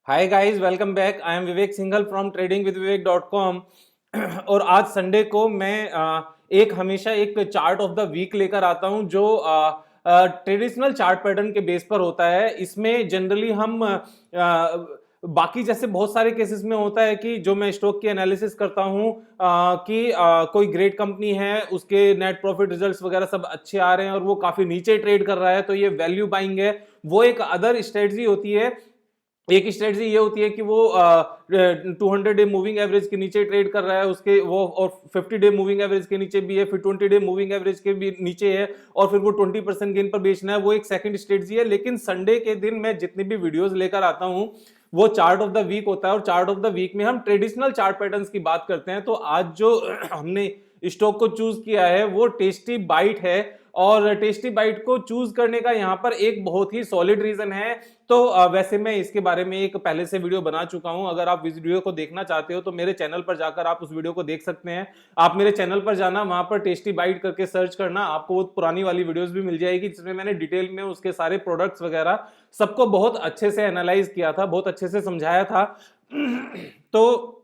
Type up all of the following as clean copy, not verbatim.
Hi guys, welcome back. I am Vivek Singhal from tradingwithvivek.com। और आज Sunday को मैं एक हमेशा एक चार्ट ऑफ द वीक लेकर आता हूं जो ट्रेडिशनल चार्ट पैटर्न के बेस पर होता है। इसमें जनरली हम बाकी जैसे बहुत सारे केसेस में होता है कि जो मैं स्टॉक की एनालिसिस करता हूं कि कोई ग्रेट कंपनी है, उसके नेट प्रॉफिट रिजल्ट्स वगैरह सब अच्छे आ रहे हैं और वो काफी नीचे ट्रेड कर रहा है, तो ये वैल्यू बाइंग है। वो एक अदर स्ट्रेटजी होती है। एक स्ट्रेटजी ये होती है कि वो 200 डे मूविंग एवरेज के नीचे ट्रेड कर रहा है, उसके वो और 50 डे मूविंग एवरेज के नीचे भी है, फिर 20 डे मूविंग एवरेज के भी नीचे है और फिर वो 20% गेन पर बेचना है। वो एक सेकंड स्ट्रेटजी है। लेकिन संडे के दिन मैं जितनी भी वीडियोस लेकर आता हूं वो चार्ट ऑफ द वीक होता है और चार्ट ऑफ द वीक में हम ट्रेडिशनल चार्ट पैटर्न्स की बात करते हैं। तो आज जो हमने स्टॉक को चूज किया है वो टेस्टी बाइट है। और टेस्टी बाइट को चूज करने का यहाँ पर एक बहुत ही सॉलिड रीजन है। तो वैसे मैं इसके बारे में एक पहले से वीडियो बना चुका हूं। अगर आप इस वीडियो को देखना चाहते हो तो मेरे चैनल पर जाकर आप उस वीडियो को देख सकते हैं। आप मेरे चैनल पर जाना, वहां पर टेस्टी बाइट करके सर्च करना, आपको वो पुरानी वाली वीडियोस भी मिल जाएगी जिसमें मैंने डिटेल में उसके सारे प्रोडक्ट्स वगैरह सबको बहुत अच्छे से एनालाइज किया था, बहुत अच्छे से समझाया था। तो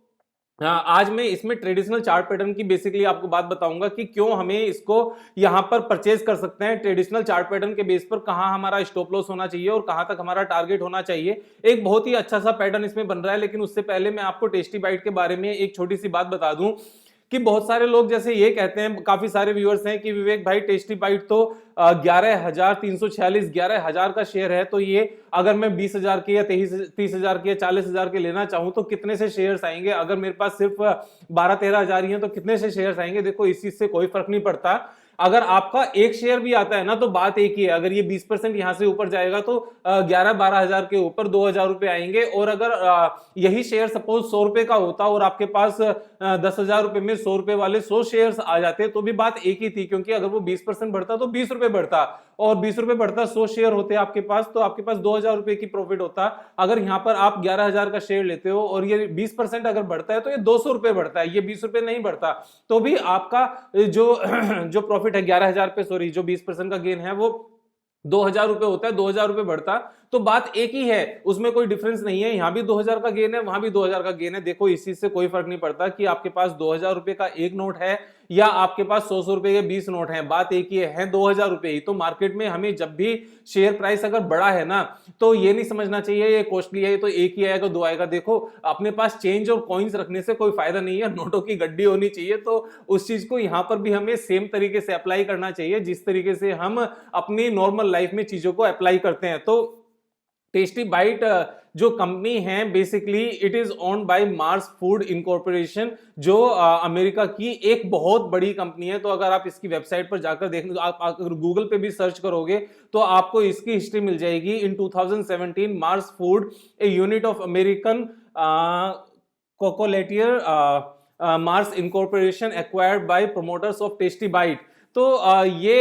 आज मैं इसमें ट्रेडिशनल चार्ट पैटर्न की बेसिकली आपको बात बताऊंगा कि क्यों हमें इसको यहां पर परचेज कर सकते हैं। ट्रेडिशनल चार्ट पैटर्न के बेस पर कहां हमारा स्टॉप लॉस होना चाहिए और कहां तक हमारा टारगेट होना चाहिए। एक बहुत ही अच्छा सा पैटर्न इसमें बन रहा है। लेकिन उससे पहले मैं आपको टेस्टी बाइट के बारे में एक छोटी सी बात बता दूं कि बहुत सारे लोग जैसे ये कहते हैं, काफी सारे व्यूअर्स हैं कि विवेक भाई टेस्टी बाइट तो 11,346 11,000 का शेयर है, तो ये अगर मैं 20,000 के या 30,000 के या 40,000 के लेना चाहूं तो कितने से शेयर्स आएंगे? अगर मेरे पास सिर्फ 12-13 हजार ही है तो कितने से शेयर्स आएंगे? देखो, इस चीज से कोई फर्क नहीं पड़ता। अगर आपका एक शेयर भी आता है ना तो बात एक ही है। अगर ये 20% यहां से ऊपर जाएगा तो 11-12 हजार के ऊपर 2,000 रुपए आएंगे। और अगर यही शेयर सपोज 100 रुपए का होता और आपके पास 10,000 रुपए में 100 रुपए वाले 100 शेयर्स आ जाते तो भी बात एक ही थी, क्योंकि अगर वो 20% बढ़ता तो 20 रुपए बढ़ता, और 20 रुपए बढ़ता 100 शेयर होते आपके पास तो आपके पास 2,000 रुपए की प्रॉफिट होता। अगर यहां पर आप 11,000 का शेयर लेते हो और ये 20% अगर बढ़ता है तो ये 200 रुपए बढ़ता है, ये 20 रुपए नहीं बढ़ता। तो भी आपका जो जो प्रॉफिट है 11,000 पे, सॉरी, जो 20% का गेन है वो 2,000 रुपए होता है, 2,000 रुपए बढ़ता तो बात एक ही है, उसमें कोई डिफरेंस नहीं है। यहां भी 2,000 का गेन है, वहां भी 2,000 का गेन है। देखो, इस चीज से कोई फर्क नहीं पड़ता कि आपके पास 2,000 रुपए का एक नोट है या आपके पास 100 रुपए के 20 नोट हैं, बात एक ही है 2,000 रुपए ही। तो मार्केट में हमें जब भी शेयर प्राइस अगर बड़ा है ना तो ये नहीं समझना चाहिए ये कॉस्टली है तो एक ही आएगा दो आएगा। देखो, अपने पास चेंज और कॉइन्स रखने से कोई फायदा नहीं है, नोटों की गड्डी होनी चाहिए। तो उस चीज को यहां पर भी हमें सेम तरीके से अप्लाई करना चाहिए जिस तरीके से हम अपनी नॉर्मल लाइफ में चीजों को अप्लाई करते हैं। तो टेस्टी बाइट जो कंपनी है basically it is owned by Mars food incorporation, जो अमेरिका की एक बहुत बड़ी कंपनी है। तो अगर आप इसकी वेबसाइट पर जाकर देखें, तो आप अगर गूगल पे भी सर्च करोगे तो आपको इसकी हिस्ट्री मिल जाएगी। In 2017 Mars Food, a unit of American chocolatier Mars Incorporation acquired by promoters of Tasty Bite. तो ये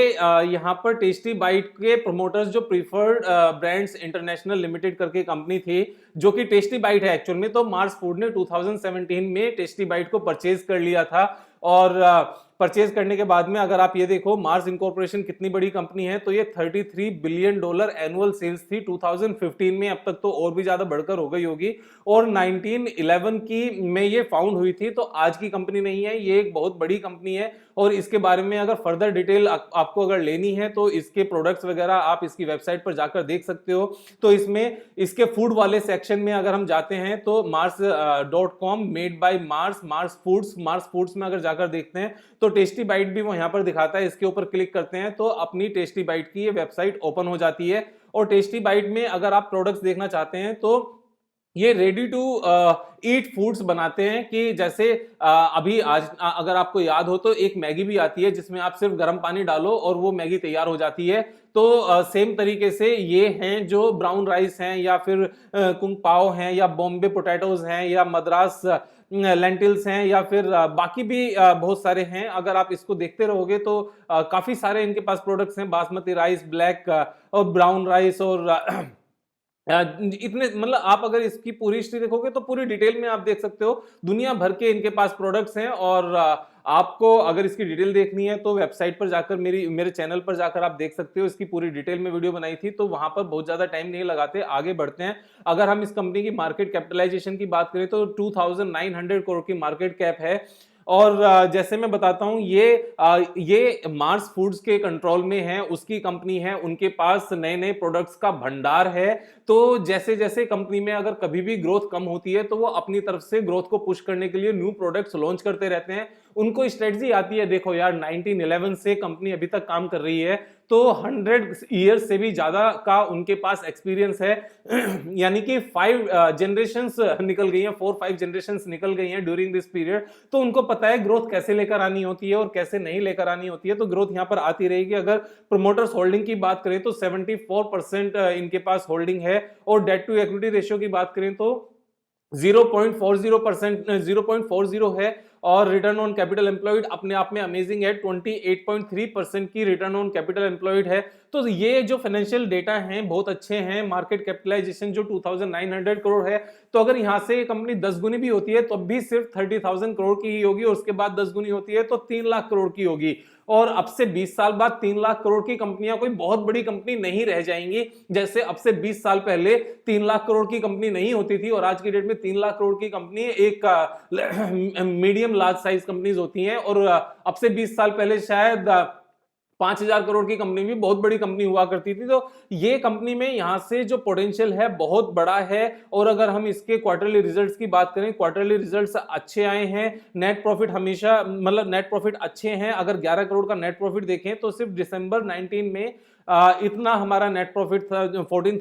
यहाँ पर टेस्टी बाइट के प्रोमोटर्स जो प्रीफर्ड ब्रांड्स इंटरनेशनल लिमिटेड करके कंपनी थी, जो कि टेस्टी बाइट है एक्चुअल में। तो मार्स फूड ने 2017 में टेस्टी बाइट को परचेज कर लिया था। और परचेज करने के बाद में अगर आप ये देखो मार्स इनकॉर्पोरेशन कितनी बड़ी कंपनी है, तो ये $33 बिलियन एनुअल सेल्स थी 2015 में। अब तक तो और भी ज्यादा बढ़कर हो गई होगी। और 1911 की में ये फाउंड हुई थी, तो आज की कंपनी नहीं है, ये एक बहुत बड़ी कंपनी है। और इसके बारे में अगर फर्दर डिटेल आपको अगर लेनी है तो इसके प्रोडक्ट्स वगैरह आप इसकी वेबसाइट पर जाकर देख सकते हो। तो इसमें इसके फूड वाले सेक्शन में अगर हम जाते हैं तो mars.com, made by Mars, Mars foods में अगर जाकर देखते हैं तो टेस्टी बाइट भी वो यहाँ पर दिखाता है। इसके ऊपर क्लिक करते हैं तो अपनी टेस्टी बाइट की ये वेबसाइट ओपन हो जाती है। और टेस्टी बाइट में अगर आप प्रोडक्ट्स देखना चाहते हैं तो ये रेडी टू ईट फूड्स बनाते हैं। कि जैसे अभी आज अगर आपको याद हो तो एक मैगी भी आती है जिसमें आप सिर्फ गर्म पानी डालो और वो मैगी तैयार हो जाती है। तो सेम तरीके से ये हैं जो ब्राउन राइस हैं या फिर कुंग पाओ हैं या बॉम्बे पोटैटोज हैं या मद्रास लेंटिल्स हैं या फिर बाकी भी बहुत सारे हैं। अगर आप इसको देखते रहोगे तो काफी सारे इनके पास प्रोडक्ट्स हैं, बासमती राइस, ब्लैक और ब्राउन राइस और इतने, मतलब आप अगर इसकी पूरी हिस्ट्री देखोगे तो पूरी डिटेल में आप देख सकते हो। दुनिया भर के इनके पास प्रोडक्ट्स हैं और आपको अगर इसकी डिटेल देखनी है तो वेबसाइट पर जाकर मेरे चैनल पर जाकर आप देख सकते हो। इसकी पूरी डिटेल में वीडियो बनाई थी, तो वहां पर बहुत ज्यादा टाइम नहीं लगाते, आगे बढ़ते हैं। अगर हम इस कंपनी की मार्केट कैपिटलाइजेशन की बात करें तो 2900 करोड़ की मार्केट कैप है। और जैसे मैं बताता हूं, ये मार्स फूड्स के कंट्रोल में है, उसकी कंपनी है, उनके पास नए नए प्रोडक्ट्स का भंडार है। तो जैसे जैसे कंपनी में अगर कभी भी ग्रोथ कम होती है तो वो अपनी तरफ से ग्रोथ को पुश करने के लिए न्यू प्रोडक्ट्स लॉन्च करते रहते हैं। उनको स्ट्रेटजी आती है। देखो यार, 1911 से कंपनी अभी तक काम कर रही है, तो 100 ईयर्स से भी ज्यादा का उनके पास एक्सपीरियंस है। यानी कि 5 जनरेशंस निकल गई हैं, 4-5 जनरेशंस निकल गई हैं ड्यूरिंग दिस पीरियड। तो उनको पता है ग्रोथ कैसे लेकर आनी होती है और कैसे नहीं लेकर आनी होती है। तो ग्रोथ यहां पर आती रहेगी। अगर प्रोमोटर्स होल्डिंग की बात करें तो 74% इनके पास होल्डिंग है। और डेट टू इक्विटी रेशियो की बात करें तो 0.40%, 0.40 है। और रिटर्न ऑन कैपिटल एम्प्लॉयड अपने आप में अमेजिंग है, 28.3% की रिटर्न ऑन कैपिटल एम्प्लॉयड है। तो ये जो फाइनेंशियल डेटा हैं बहुत अच्छे हैं। मार्केट कैपिटलाइजेशन जो 2900 करोड़ है, तो अगर यहां से कंपनी 10 गुनी भी होती है तो भी सिर्फ 30,000 करोड़ की ही होगी, और उसके बाद 10 गुनी होती है तो 3 लाख करोड़ की होगी। और अब से 20 साल बाद 3 लाख करोड़ की कंपनियां कोई बहुत बड़ी कंपनी नहीं रह जाएंगी। जैसे अब से 20 साल पहले 3 लाख करोड़ की कंपनी नहीं होती थी, और आज की डेट में 3 लाख करोड़ की कंपनी एक मीडियम लार्ज साइज कंपनीज होती हैं। और अब से 20 साल पहले शायद 5,000 करोड़ की कंपनी भी बहुत बड़ी कंपनी हुआ करती थी। तो ये कंपनी में यहां से जो पोटेंशियल है बहुत बड़ा है। और अगर हम इसके क्वार्टरली रिजल्ट्स की बात करें, क्वार्टरली रिजल्ट्स अच्छे आए हैं। नेट प्रॉफिट हमेशा, मतलब नेट प्रॉफिट अच्छे हैं। अगर 11 करोड़ का नेट प्रॉफिट देखें तो सिर्फ दिसंबर 19 में इतना हमारा नेट प्रॉफिट था, 14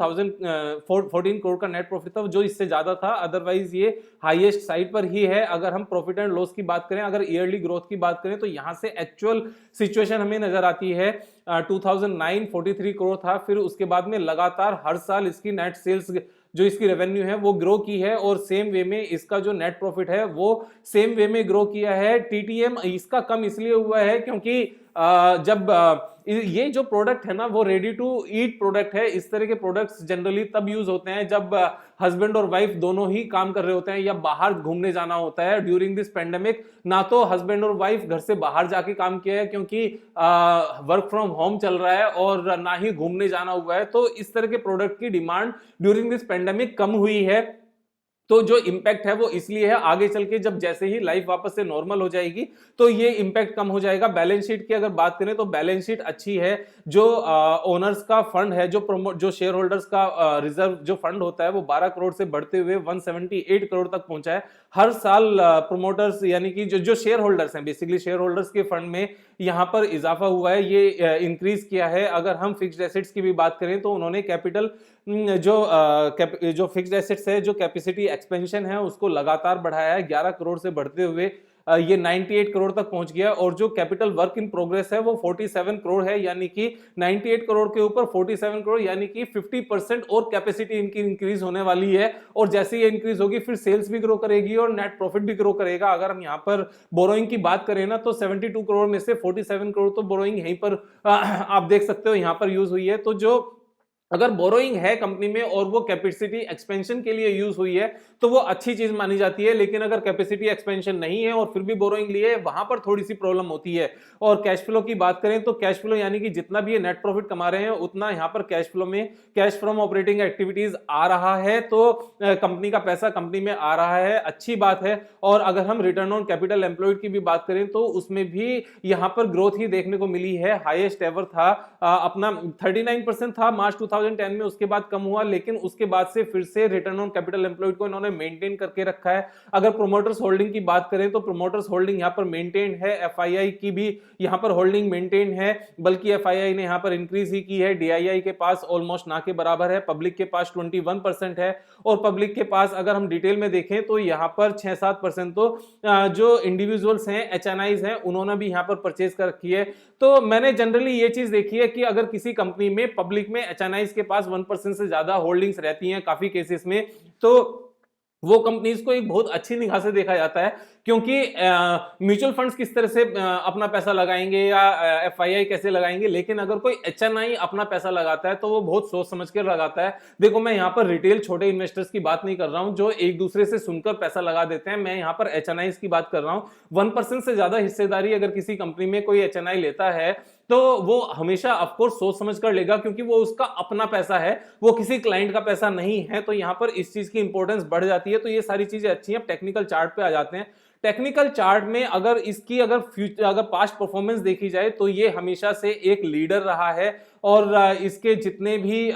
करोड़ का नेट प्रॉफिट था, जो इससे ज्यादा था। अदरवाइज ये हाईएस्ट साइड पर ही है। अगर हम प्रॉफिट एंड लॉस की बात करें, अगर ईयरली ग्रोथ की बात करें, तो यहां से एक्चुअल सिचुएशन हमें नजर आती है। 2009 43 करोड़ था, फिर उसके बाद में लगातार हर साल इसकी नेट सेल्स, जो इसकी रेवेन्यू है वो ग्रो की है। और सेम वे में इसका जो नेट प्रॉफिट है वो सेम वे में ग्रो किया है। टीटीएम इसका कम इसलिए हुआ है क्योंकि जब ये जो प्रोडक्ट है ना, वो रेडी टू ईट प्रोडक्ट है। इस तरह के प्रोडक्ट्स जनरली तब यूज होते हैं जब हस्बैंड और वाइफ दोनों ही काम कर रहे होते हैं या बाहर घूमने जाना होता है। ड्यूरिंग दिस पेंडेमिक ना तो हस्बैंड और वाइफ घर से बाहर जाके काम किया है क्योंकि वर्क फ्रॉम होम चल रहा है, और ना ही घूमने जाना हुआ है। तो इस तरह के प्रोडक्ट की डिमांड ड्यूरिंग दिस पेंडेमिक कम हुई है। तो जो इंपैक्ट है वो इसलिए है। आगे चल के जब जैसे ही लाइफ वापस से नॉर्मल हो जाएगी तो ये इंपैक्ट कम हो जाएगा। बैलेंस शीट की अगर बात करें तो बैलेंस शीट अच्छी है। जो ओनर्स का फंड है, जो शेयर होल्डर्स का रिजर्व जो फंड होता है, वो 12 करोड़ से बढ़ते हुए 178 करोड़ तक पहुंचा है। हर साल प्रोमोटर्स यानी कि जो शेयर होल्डर्स हैं, बेसिकली शेयर होल्डर्स के फंड में यहां पर इजाफा हुआ है, ये इंक्रीज किया है। अगर हम फिक्स्ड एसेट्स की भी बात करें तो उन्होंने कैपिटल जो फिक्स्ड एसेट्स है, जो कैपेसिटी एक्सपेंशन है, उसको लगातार बढ़ाया है। 11 करोड़ से बढ़ते हुए ये 98 करोड़ तक पहुंच गया। और जो कैपिटल वर्क इन प्रोग्रेस है वो 47 करोड़ है, यानी कि 98 करोड़ के ऊपर 47 करोड़, यानी कि 50% और कैपेसिटी इनकी इंक्रीज होने वाली है। और जैसे ये इंक्रीज होगी फिर सेल्स भी ग्रो करेगी और नेट प्रॉफिट भी ग्रो करेगा। अगर हम यहाँ पर बोरोइंग की बात करें ना, तो 72 करोड़ में से 47 करोड़ तो बोरोइंग यहीं पर आप देख सकते हो यहाँ पर यूज हुई है। तो जो अगर बोरोइंग है कंपनी में और वो कैपेसिटी एक्सपेंशन के लिए यूज हुई है तो वो अच्छी चीज मानी जाती है। लेकिन अगर कैपेसिटी एक्सपेंशन नहीं है और फिर भी बोरोइंग लिए, वहां पर थोड़ी सी प्रॉब्लम होती है। और कैश फ्लो की बात करें तो कैश फ्लो यानी कि जितना भी ये नेट प्रॉफिट कमा रहे हैं उतना यहाँ पर कैश फ्लो में कैश फ्रॉम ऑपरेटिंग एक्टिविटीज आ रहा है। तो कंपनी का पैसा कंपनी में आ रहा है, अच्छी बात है। और अगर हम रिटर्न ऑन कैपिटल एम्प्लॉयड की भी बात करें तो उसमें भी यहाँ पर ग्रोथ ही देखने को मिली है। हाईएस्ट एवर था, अपना 39% था मार्च 2010 में, उसके बाद कम हुआ, लेकिन उसके बाद से फिर से रिटर्न ऑन कैपिटल एम्प्लॉयड को इन्होंने मेंटेन करके रखा है। अगर प्रोमोटर्स होल्डिंग की बात करें तो प्रोमोटर्स होल्डिंग यहां पर मेंटेन है। एफआईआई की भी यहां पर होल्डिंग मेंटेन है, बल्कि एफआईआई ने यहां पर इंक्रीज ही की है। डीआईआई के पास ऑलमोस्ट ना के बराबर है, पब्लिक के पास 21% है। और पब्लिक के पास अगर हम डिटेल में देखें तो यहां पर 6-7% तो जो इंडिविजुअल्स हैं, एचएनआईज हैं, उन्होंने भी यहां पर परचेज कर रखी है। तो मैंने जनरली ये चीज देखी है कि अगर किसी कंपनी में पब्लिक में एचएनआईज के पास 1% से ज्यादा होल्डिंग्स रहती हैं काफी केसेस में, तो वो कंपनीज को एक बहुत अच्छी निगाह से देखा जाता है, क्योंकि म्यूचुअल फंड्स किस तरह से अपना पैसा लगाएंगे या एफआईआई कैसे लगाएंगे, लेकिन अगर कोई एचएनआई अपना पैसा लगाता है तो वो बहुत सोच समझ कर लगाता है। देखो, मैं यहाँ पर रिटेल छोटे इन्वेस्टर्स की बात नहीं कर रहा हूँ जो एक दूसरे से सुनकर पैसा लगा देते हैं, मैं यहाँ पर एचएनआई की बात कर रहा हूँ। 1% से ज्यादा हिस्सेदारी अगर किसी कंपनी में कोई एचएनआई लेता है तो वो हमेशा ऑफकोर्स सोच समझ कर लेगा, क्योंकि वो उसका अपना पैसा है, वो किसी क्लाइंट का पैसा नहीं है। तो यहां पर इस चीज की इंपॉर्टेंस बढ़ जाती है। तो ये सारी चीजें अच्छी हैं। टेक्निकल चार्ट पे आ जाते हैं। टेक्निकल चार्ट में अगर इसकी अगर पास्ट परफॉर्मेंस देखी जाए तो ये हमेशा से एक लीडर रहा है, और इसके जितने भी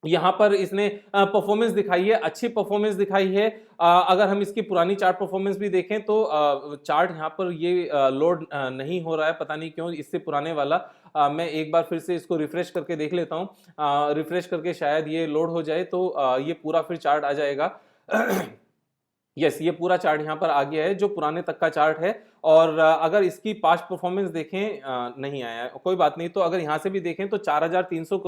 यहां पर इसने परफॉर्मेंस दिखाई है, अच्छी परफॉर्मेंस दिखाई है। अगर हम इसकी पुरानी चार्ट परफॉर्मेंस भी देखें तो चार्ट यहां पर ये लोड नहीं हो रहा है, पता नहीं क्यों, इससे पुराने वाला। मैं एक बार फिर से इसको रिफ्रेश करके देख लेता हूं। रिफ्रेश करके शायद ये लोड हो जाए तो ये पूरा फिर चार्ट आ जाएगा। यस, ये पूरा चार्ट यहाँ पर आ गया है जो पुराने तक का चार्ट है। और अगर इसकी पास्ट परफॉर्मेंस देखें, नहीं आया है, कोई बात नहीं। तो अगर यहाँ से भी देखें तो 4300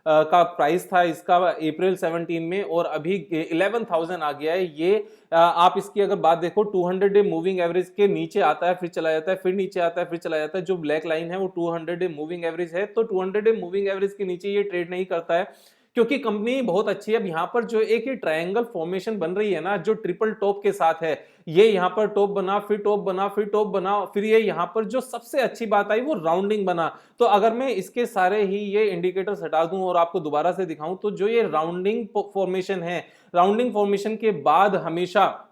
का प्राइस था इसका अप्रैल 17 में, और अभी 11,000 आ गया है ये। आप इसकी अगर बात देखो, 200 डे मूविंग एवरेज के नीचे आता है, फिर चला जाता है, फिर नीचे आता है, फिर चला जाता है। जो ब्लैक लाइन है वो 200 डे मूविंग एवरेज है। तो 200 डे मूविंग एवरेज के नीचे ये ट्रेड नहीं करता है, क्योंकि कंपनी बहुत अच्छी है। अब यहाँ पर जो एक ही ट्रायंगल फॉर्मेशन बन रही है ना, जो ट्रिपल टॉप के साथ है, ये यहाँ पर टॉप बना, फिर टॉप बना, फिर टॉप बना, फिर ये यहाँ पर जो सबसे अच्छी बात आई वो राउंडिंग बना। तो अगर मैं इसके सारे ही ये इंडिकेटर्स हटा दूं और आपको दोबारा से दिखाऊं तो जो ये राउंडिंग फॉर्मेशन है, राउंडिंग फॉर्मेशन के बाद हमेशा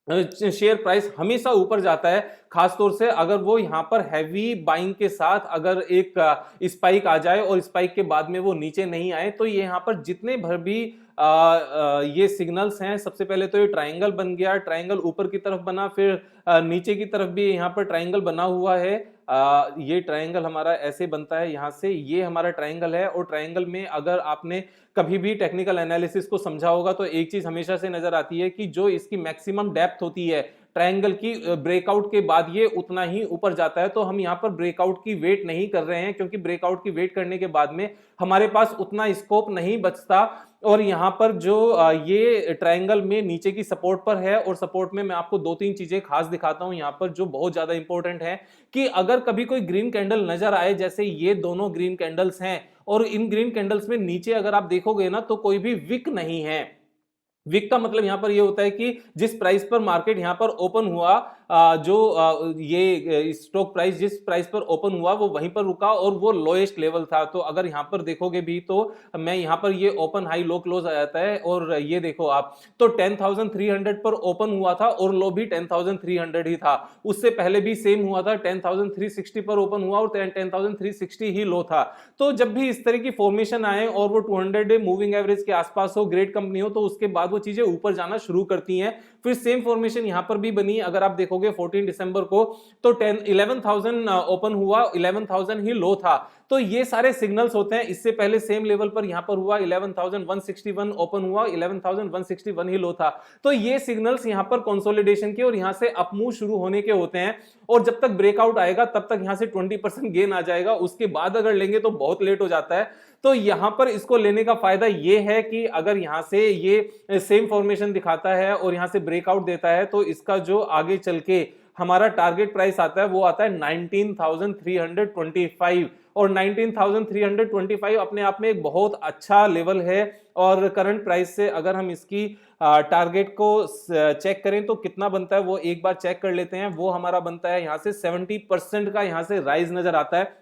शेयर प्राइस हमेशा ऊपर जाता है। खासतौर से अगर वो यहां पर हैवी बाइंग के साथ अगर एक स्पाइक आ जाए और स्पाइक के बाद में वो नीचे नहीं आए, तो ये यहां पर जितने भर भी ये सिग्नल्स हैं, सबसे पहले तो ये ट्रायंगल बन गया, ट्रायंगल ऊपर की तरफ बना, फिर नीचे की तरफ भी यहाँ पर ट्रायंगल बना हुआ है। ये ट्रायंगल हमारा ऐसे बनता है, यहाँ से ये हमारा ट्रायंगल है। और ट्रायंगल में अगर आपने कभी भी टेक्निकल एनालिसिस को समझा होगा तो एक चीज हमेशा से नजर आती है कि जो इसकी मैक्सिमम डेप्थ होती है ट्रायंगल की, ब्रेकआउट के बाद ये उतना ही ऊपर जाता है। तो हम यहाँ पर ब्रेकआउट की वेट नहीं कर रहे हैं, क्योंकि ब्रेकआउट की वेट करने के बाद में हमारे पास उतना स्कोप नहीं बचता। और यहाँ पर जो ये ट्रायंगल में नीचे की सपोर्ट पर है, और सपोर्ट में मैं आपको दो तीन चीजें खास दिखाता हूं यहाँ पर जो बहुत ज्यादा इंपॉर्टेंट है, कि अगर कभी कोई ग्रीन कैंडल नजर आए, जैसे ये दोनों ग्रीन कैंडल्स हैं, और इन ग्रीन कैंडल्स में नीचे अगर आप देखोगे ना तो कोई भी विक नहीं है। विक का मतलब यहां पर ये होता है कि जिस प्राइस पर मार्केट यहां पर ओपन हुआ, ये स्टॉक प्राइस जिस प्राइस पर ओपन हुआ वो वहीं पर रुका, और वो लोएस्ट लेवल था। तो अगर यहां पर देखोगे भी तो मैं यहां पर ये ओपन हाई लो क्लोज आ जाता है, और ये देखो आप तो 10,300 पर ओपन हुआ था और लो भी 10,300 ही था। उससे पहले भी सेम हुआ था, 10,360 पर ओपन हुआ और 10,360 ही लो था। तो जब भी इस तरह की फॉर्मेशन आए और वो 200 डे मूविंग एवरेज के आसपास हो, ग्रेट कंपनी हो, तो उसके बाद वो चीजें ऊपर जाना शुरू करती हैं। फिर सेम फॉर्मेशन यहां पर भी बनी। अगर आप देखोगे 14 दिसंबर को तो 11,000 ओपन हुआ, 11,000 ही लो था। तो ये सारे सिग्नल्स होते हैं। इससे पहले सेम लेवल पर यहां पर हुआ, 11,161 ओपन हुआ, 11,161 ही लो था। तो ये सिग्नल्स यहां पर कंसोलिडेशन के और यहां से अपमूव शुरू होने के होते हैं। और जब तक ब्रेकआउट आएगा तब तक यहां से 20% गेन आ जाएगा। उसके बाद अगर लेंगे तो बहुत लेट हो जाता है। तो यहां पर इसको लेने का फायदा यह है कि अगर यहां से ये सेम फॉर्मेशन दिखाता है और यहां से ब्रेकआउट देता है, तो इसका जो आगे चल के हमारा टारगेट प्राइस आता है वो आता है 19,325, और 19,325 अपने आप में एक बहुत अच्छा लेवल है। और करंट प्राइस से अगर हम इसकी टारगेट को चेक करें तो कितना बनता है वो एक बार चेक कर लेते हैं। वो हमारा बनता है यहां से 70% का यहां से राइज नजर आता है।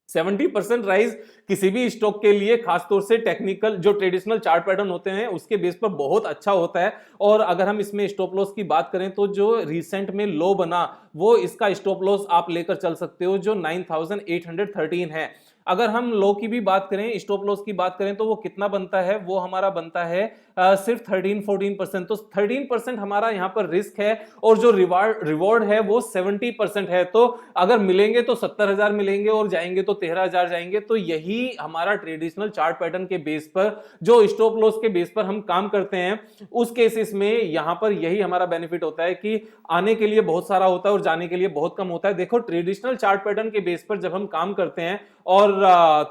70% राइज किसी भी स्टॉक के लिए, खासतौर से टेक्निकल जो ट्रेडिशनल चार्ट पैटर्न होते हैं उसके बेस पर बहुत अच्छा होता है। और अगर हम इसमें स्टॉप लॉस की बात करें तो जो रिसेंट में लो बना वो इसका स्टॉप लॉस आप लेकर चल सकते हो, जो 9,813 है। अगर हम लो की भी बात करें, स्टॉप लॉस की बात करें, तो वो कितना बनता है, वो हमारा बनता है सिर्फ 13-14%। तो 13% हमारा यहाँ पर रिस्क है, और जो रिवॉर्ड है वो 70% है। तो अगर मिलेंगे तो 70,000 मिलेंगे और जाएंगे तो 13,000 जाएंगे। तो यही हमारा ट्रेडिशनल चार्ट पैटर्न के बेस पर, जो स्टॉप लॉस के बेस पर हम काम करते हैं, उस केसेस में यहां पर यही हमारा बेनिफिट होता है कि आने के लिए बहुत सारा होता है और जाने के लिए बहुत कम होता है। देखो, ट्रेडिशनल चार्ट पैटर्न के बेस पर जब हम काम करते हैं और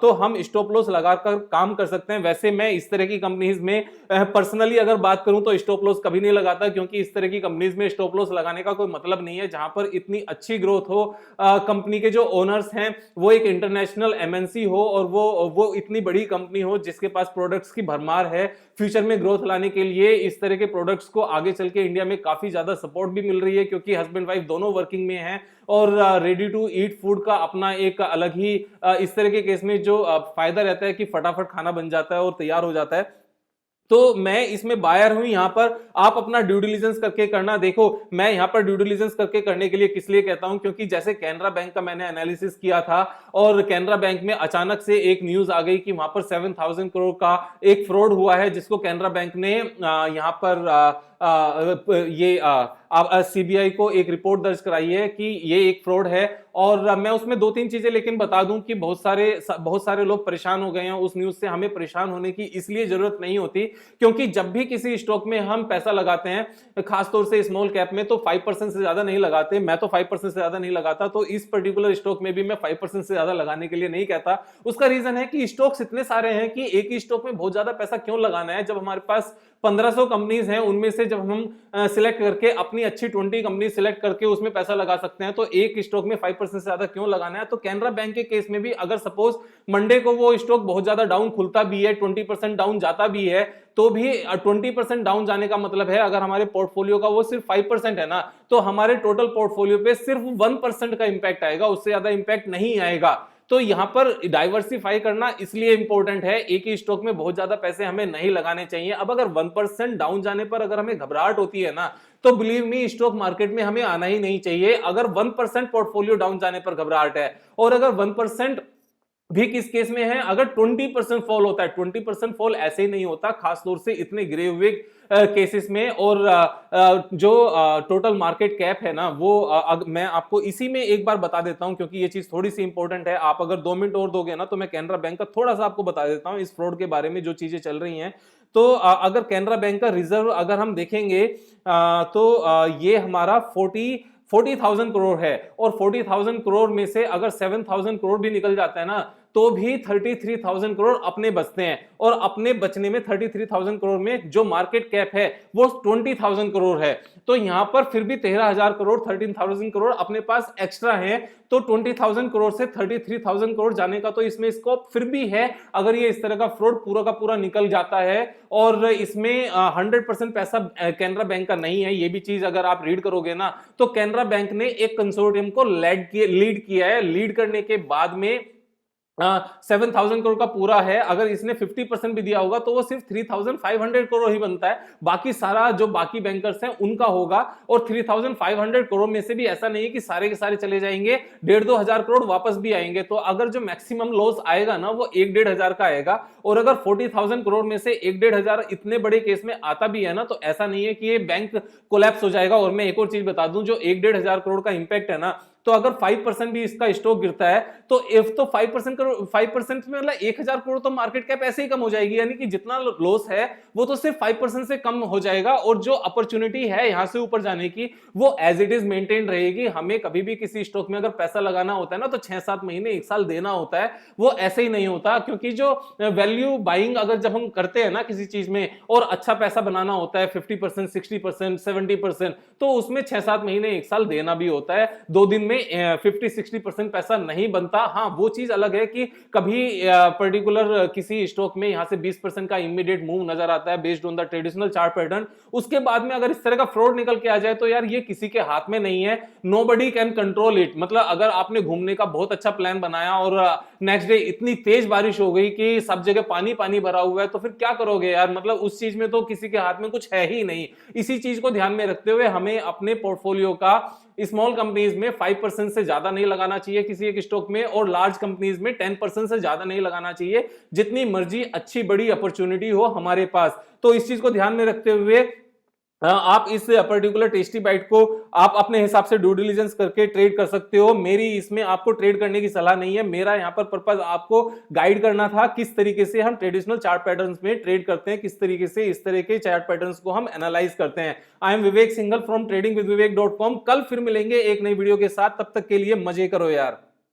तो हम स्टॉप लॉस लगाकर काम कर सकते हैं। वैसे मैं इस तरह की कंपनीज में पर्सनली अगर बात करूं तो स्टॉप लॉस कभी नहीं लगाता, क्योंकि इस तरह की कंपनीज में स्टॉप लॉस लगाने का कोई मतलब नहीं है जहां पर इतनी अच्छी ग्रोथ हो, कंपनी के जो ओनर्स हैं वो एक इंटरनेशनल एमएनसी हो और वो इतनी बड़ी कंपनी हो जिसके पास प्रोडक्ट्स की भरमार है। फ्यूचर में ग्रोथ लाने के लिए इस तरह के प्रोडक्ट्स को आगे चल के इंडिया में काफी ज्यादा सपोर्ट भी मिल रही है, क्योंकि हस्बैंड वाइफ दोनों वर्किंग में हैं और रेडी टू ईट फूड का अपना एक अलग ही इस तरह के केस में जो फायदा रहता है कि फटाफट खाना बन जाता है और तैयार हो जाता है। तो मैं इसमें बायर हूं, यहां पर आप अपना ड्यू डिलिजेंस करके करना। देखो मैं यहां पर ड्यू डिलिजेंस करके करने के लिए किस लिए कहता हूं, क्योंकि जैसे कैनरा बैंक का मैंने एनालिसिस किया था और कैनरा बैंक में अचानक से एक न्यूज आ गई कि वहां पर 7,000 करोड़ का एक फ्रॉड हुआ है, जिसको कैनरा बैंक ने यहां पर ये सीबीआई को एक रिपोर्ट दर्ज कराई है कि ये एक फ्रॉड है। और मैं उसमें दो तीन चीजें लेकिन बता दूं कि बहुत सारे लोग परेशान हो गए हैं उस न्यूज से। हमें परेशान होने की इसलिए जरूरत नहीं होती, क्योंकि जब भी किसी स्टॉक में हम पैसा लगाते हैं, खासतौर से स्मॉल कैप में, तो 5% से ज्यादा नहीं लगाते। मैं तो 5% से ज्यादा नहीं लगाता, तो इस पर्टिकुलर स्टॉक में भी मैं 5% से ज्यादा लगाने के लिए नहीं कहता। उसका रीजन है कि स्टॉक्स इतने सारे हैं कि एक ही स्टॉक में बहुत ज्यादा पैसा क्यों लगाना है, जब हमारे पास 1500 कंपनीज हैं, उनमें से जब हम सिलेक्ट करके अपनी अच्छी 20 कंपनी सिलेक्ट करके उसमें पैसा लगा सकते हैं, तो एक स्टॉक में 5% से ज्यादा क्यों लगाना है। तो कैनरा बैंक के केस में भी अगर सपोज मंडे को वो स्टॉक बहुत ज्यादा डाउन खुलता भी है, 20% डाउन जाता भी है, तो भी 20% डाउन जाने का मतलब है अगर हमारे पोर्टफोलियो का वो सिर्फ 5% है ना, तो हमारे टोटल पोर्टफोलियो पे सिर्फ 1% का इंपैक्ट आएगा, उससे ज्यादा इंपैक्ट नहीं आएगा। तो यहां पर डाइवर्सिफाई करना इसलिए इंपॉर्टेंट है, एक ही स्टॉक में बहुत ज्यादा पैसे हमें नहीं लगाने चाहिए। अब अगर 1% डाउन जाने पर अगर हमें घबराहट होती है ना, तो बिलीव मी स्टॉक मार्केट में हमें आना ही नहीं चाहिए। अगर 1% पोर्टफोलियो डाउन जाने पर घबराहट है, और अगर 1% भी किस केस में है, अगर 20% फॉल होता है, 20% फॉल ऐसे ही नहीं होता, खासतौर से इतने गिरे हुए केसेस में। और जो टोटल मार्केट कैप है ना, वो मैं आपको इसी में एक बार बता देता हूं, क्योंकि ये चीज थोड़ी सी इंपॉर्टेंट है। आप अगर 2 मिनट और दोगे ना, तो मैं कैनरा बैंक का थोड़ा सा आपको बता देता हूं इस फ्रॉड के बारे में जो चीजें चल रही हैं। तो अगर कैनरा बैंक का रिजर्व अगर हम देखेंगे, तो ये हमारा 40,000 करोड़ है, और 40,000 करोड़ में से अगर 7,000 करोड़ भी निकल जाता है ना, तो भी 33,000 करोड़ अपने बचते हैं। और अपने बचने में 33,000 करोड़ में जो मार्केट कैप है वो 20,000 करोड़ है। तो यहां पर फिर भी 13,000 करोड़, 13,000 करोड़ अपने पास एक्स्ट्रा है। तो 20,000 करोड़ से 33,000 करोड़ जाने का तो इसमें स्कोप फिर भी है, अगर ये इस तरह का फ्रॉड पूरा का पूरा निकल जाता है। और इसमें 100% पैसा कैनरा बैंक का नहीं है, ये भी चीज अगर आप रीड करोगे ना, तो कैनरा बैंक ने एक कंसोर्टियम को लीड किया है। लीड करने के बाद में 7,000 करोड़ का पूरा है। अगर इसने 50% भी दिया होगा तो वो सिर्फ 3,500 करोड़ ही बनता है, बाकी सारा जो बाकी बैंकर्स हैं उनका होगा। और 3,500 करोड़ में से भी ऐसा नहीं है कि सारे के सारे चले जाएंगे, 1,500-2 हजार करोड़ वापस भी आएंगे। तो अगर जो मैक्सिमम लॉस आएगा ना, वो 1-1.5 हजार का आएगा। और अगर 40,000 करोड़ में से 1-1.5 हजार इतने बड़े केस में आता भी है ना, तो ऐसा नहीं है कि ये बैंक कोलैप्स हो जाएगा। और मैं एक और चीज बता दूं, जो 1-1.5 हजार करोड़ का इंपैक्ट है ना, तो अगर 5% भी इसका स्टॉक गिरता है, तो इफ तो 5% में मतलब 1,000 करोड़ तो मार्केट कैप ऐसे ही कम हो जाएगी। यानी कि जितना लॉस है वो तो सिर्फ 5% से कम हो जाएगा, और जो अपॉर्चुनिटी है यहां से ऊपर जाने की, वो एज इट इज मेंटेन रहेगी। हमें कभी भी किसी स्टॉक में अगर पैसा लगाना होता है ना, तो 6-7 महीने 1 साल देना होता है, वो ऐसे ही नहीं होता। क्योंकि जो वैल्यू बाइंग अगर जब हम करते हैं ना किसी चीज में, और अच्छा पैसा बनाना होता है 50%, 60%, 70%, तो उसमें 6-7 महीने 1 साल देना भी होता है। 2 दिन में 50-60% पैसा नहीं बनता। हाँ, वो चीज अलग है कि कभी पर्टिकुलर किसी स्टॉक में यहां से 20% का इमीडिएट मूव नजर आता है based on the traditional chart pattern, उसके बाद में अगर इस तरह का फ्रॉड निकल के आ जाए, तो यार ये किसी के हाथ में नहीं है। Nobody can control it. मतलब अगर आपने घूमने का बहुत अच्छा प्लान बनाया और नेक्स्ट डे इतनी तेज बारिश हो गई कि सब जगह पानी पानी भरा हुआ है, तो फिर क्या करोगे यार। मतलब उस चीज में तो किसी के हाथ में कुछ है ही नहीं। इसी चीज को ध्यान में रखते हुए हमें अपने पोर्टफोलियो का स्मॉल कंपनीज में 5% से ज्यादा नहीं लगाना चाहिए किसी एक स्टॉक में, और लार्ज कंपनीज में 10% से ज्यादा नहीं लगाना चाहिए, जितनी मर्जी अच्छी बड़ी अपॉर्चुनिटी हो हमारे पास। तो इस चीज को ध्यान में रखते हुए आप इस पर्टिकुलर टेस्टी बाइट को आप अपने हिसाब से ड्यू डिलिजेंस करके ट्रेड कर सकते हो। मेरी इसमें आपको ट्रेड करने की सलाह नहीं है। मेरा यहां पर पर्पस आपको गाइड करना था किस तरीके से हम ट्रेडिशनल चार्ट पैटर्न्स में ट्रेड करते हैं, किस तरीके से इस तरह के चार्ट पैटर्न्स को हम एनालाइज करते हैं। I am Vivek Singhal from tradingwithvivek.com। कल फिर मिलेंगे एक नई वीडियो के साथ, तब तक के लिए मजे करो यार।